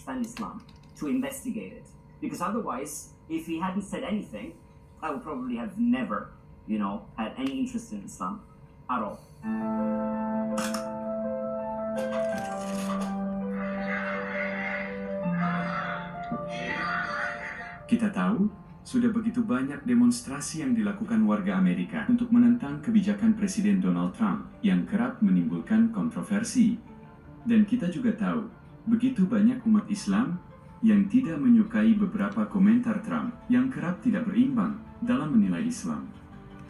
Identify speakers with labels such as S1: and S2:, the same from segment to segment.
S1: understand Islam, to investigate it. Because otherwise, if he hadn't said anything, I would probably have never, had any interest in Islam at all.
S2: Kita tahu, sudah begitu banyak demonstrasi yang dilakukan warga Amerika untuk menentang kebijakan Presiden Donald Trump yang kerap menimbulkan kontroversi. Dan kita juga tahu, begitu banyak umat Islam yang tidak menyukai beberapa komentar Trump yang kerap tidak berimbang dalam menilai Islam.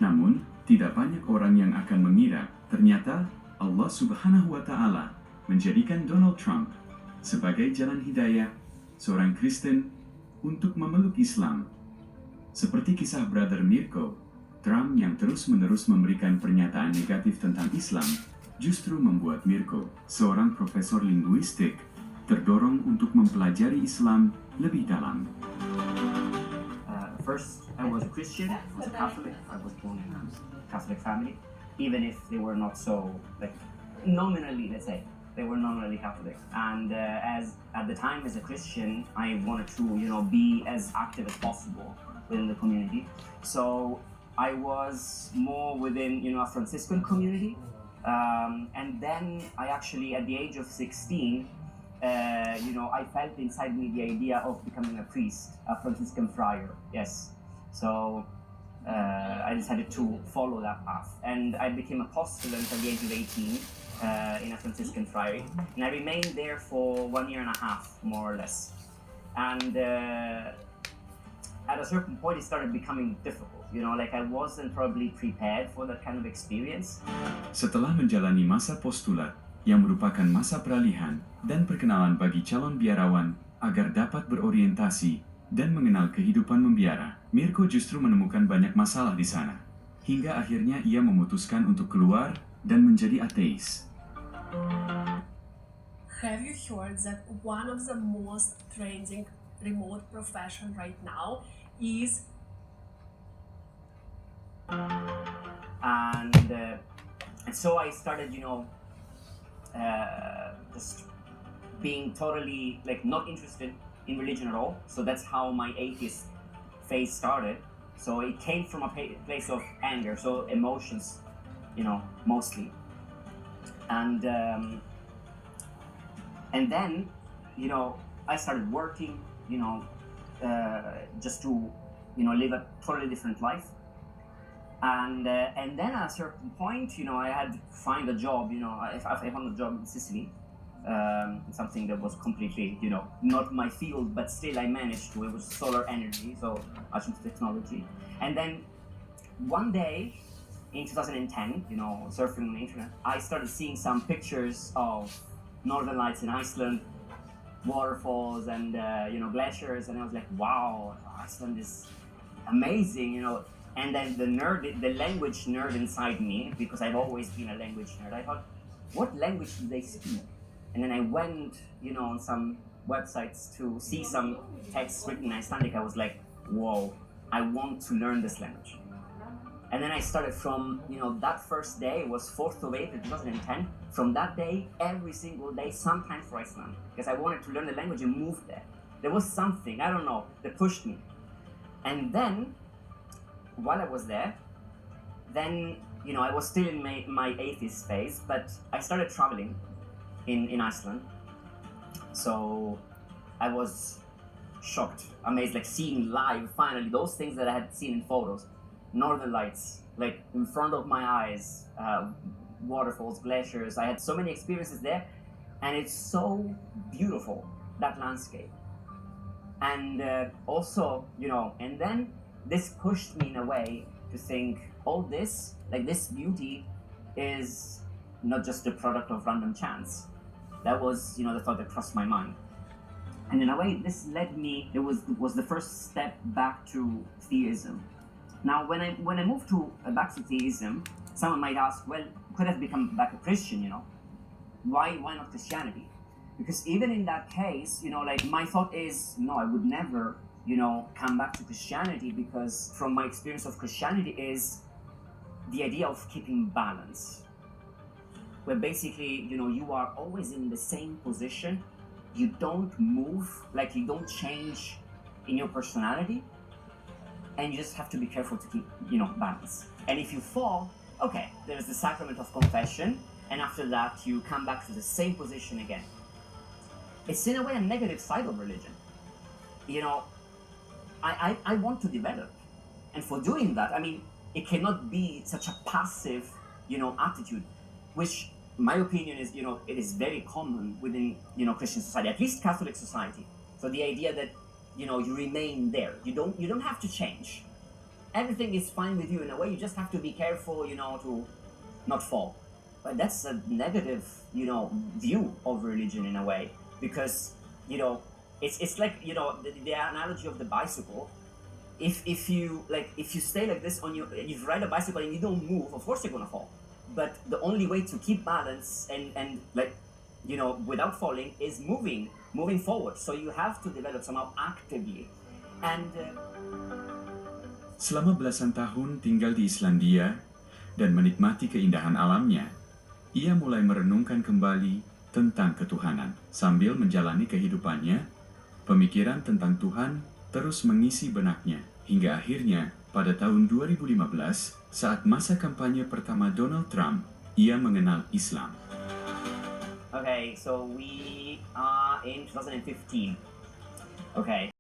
S2: Namun, tidak banyak orang yang akan mengira ternyata Allah Subhanahu wa Ta'ala menjadikan Donald Trump sebagai jalan hidayah seorang Kristen untuk memeluk Islam. Seperti kisah Brother Mirko, Trump yang terus-menerus memberikan pernyataan negatif tentang Islam justru membuat Mirko, seorang profesor linguistik, terdorong untuk mempelajari Islam lebih dalam.
S1: First, I was a Christian, I was a Catholic, I was born in a Catholic family, even if they were not so, nominally, let's say. They were nominally Catholic, and as at the time as a Christian, I wanted to, be as active as possible within the community. So I was more within, a Franciscan community, and then I actually, at the age of 16, I felt inside me the idea of becoming a priest, a Franciscan friar. Yes, so I decided to follow that path, and I became a postulant at the age of 18. In a Franciscan friary, and I remained there for 1.5 years, more or less. And at a certain point, it started becoming difficult. I wasn't probably prepared for that kind of experience.
S2: Setelah menjalani masa postulat, yang merupakan masa peralihan dan perkenalan bagi calon biarawan agar dapat berorientasi dan mengenal kehidupan membiara, Mirko justru menemukan banyak masalah di sana. Hingga akhirnya ia memutuskan untuk keluar dan menjadi ateis.
S3: Have you heard that one of the most trending remote profession right now is
S1: and so I started, just being totally not interested in religion at all. So that's how my atheist phase started. So it came from a place of anger, so emotions, mostly. And then, I started working, just to, live a totally different life. And then at a certain point, I had to find a job, I found a job in Sicily, something that was completely, not my field, but still I managed to. It was solar energy, so I chose technology. And then one day, in 2010, surfing on the internet, I started seeing some pictures of northern lights in Iceland, waterfalls and glaciers, and I was like, wow, Iceland is amazing, And then the language nerd inside me, because I've always been a language nerd, I thought, what language do they speak? And then I went, on some websites to see some texts written in Icelandic. I was like, whoa, I want to learn this language. And then I started from, that first day, it was 4th of April 2010. From that day, every single day, sometimes for Iceland, because I wanted to learn the language and move there. There was something, I don't know, that pushed me. And then, while I was there, then, I was still in my atheist phase, but I started traveling in Iceland. So I was shocked, amazed, seeing live, finally, those things that I had seen in photos. Northern lights, in front of my eyes, waterfalls, glaciers. I had so many experiences there, and it's so beautiful, that landscape. And also, and then this pushed me in a way to think all this, this beauty is not just the product of random chance. That was, the thought that crossed my mind. And in a way, this led me, it was the first step back to theism. Now, when I moved back to theism, someone might ask, well, could I have become back a Christian, Why not Christianity? Because even in that case, my thought is, no, I would never, come back to Christianity, because from my experience of Christianity is the idea of keeping balance. Where basically, you are always in the same position, you don't move, like you don't change in your personality, and you just have to be careful to keep, balance. And if you fall, okay, there's the sacrament of confession, and after that you come back to the same position again. It's in a way a negative side of religion. I want to develop, and for doing that, it cannot be such a passive, attitude, which my opinion is, it is very common within, Christian society, at least Catholic society. So the idea that, you remain there, you don't have to change. Everything is fine with you in a way. You just have to be careful, to not fall. But that's a negative, view of religion in a way, because, it's like, the analogy of the bicycle. If you stay like this you ride a bicycle and you don't move, of course you're gonna fall. But the only way to keep balance and without falling is moving forward. So you have to develop somehow actively. And
S2: Selama belasan tahun tinggal di Islandia dan menikmati keindahan alamnya, ia mulai merenungkan kembali tentang ketuhanan. Sambil menjalani kehidupannya, pemikiran tentang Tuhan terus mengisi benaknya. Hingga akhirnya, pada tahun 2015, saat masa kampanye pertama Donald Trump, ia mengenal Islam.
S1: Okay, so we are in 2015. Okay.